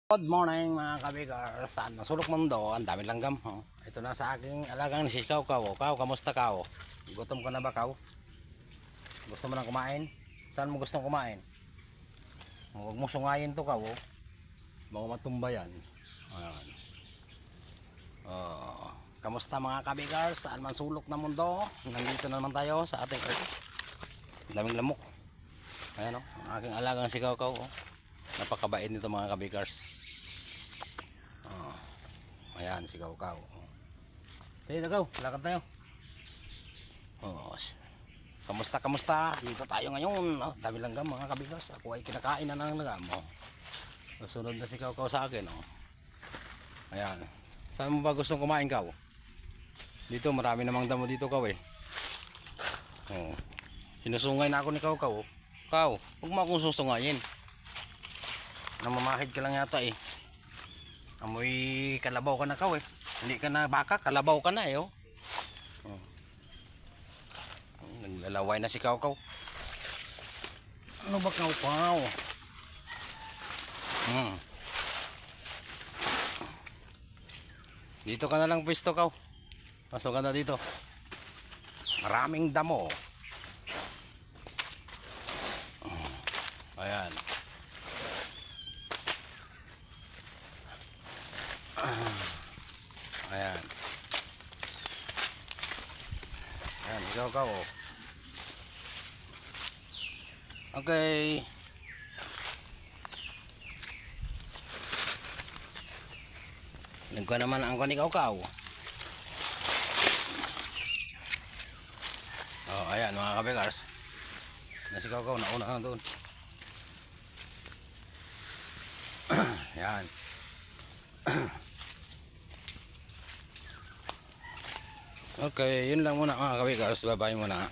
Good morning mga kabigars. Saan nasulok mundo? Ang dami langgam. Oh. Ito na sa aking alagang si Kaw. Kaw, kamusta Kaw? Gutom ka na ba Kaw? Gusto mo nang kumain? Saan mo gustong kumain? Huwag mo sungayin to Kaw. Baka matumba yan. Ayan. Kamusta mga kabigars? Saan man sulok na mundo? Nandito na naman tayo sa ating earth. Ang daming lamok. Ayan o. Ang aking alagang si Kaw. Oh. Napakabait nito mga kabigars. Ayan si Kaw. Tayo na Kaw, lakad tayo. Kamusta? Dito tayo ngayon. Dami langgam mga kabigars. Ako ay kinakain na ng langgam. Susunod na si Kaw sa akin. Ayan. Saan mo ba gustong kumain Kaw? Dito marami namang damo dito Kaw eh. Sinusungay na ako ni Kaw. Kaw, huwag mo akong susungayin. Namamahid ka lang yata eh. Amoy kalabaw ka na Kaw eh. Hindi ka na baka, kalabaw ka na eh. Naglalaway na si Kaw. Ano ba Kaw? Dito ka na lang pwesto Kaw. Pasok ka na dito. Maraming damo. Ayan. Ayan. Ayan, Kaw. Okay. Nagkuha naman ang kuha ni Kaw. Ayan mga kabigars. Nasi Kaw, nauna na doon. Ayan. Okay, yun lang muna mga kabigars. Bye-bye muna.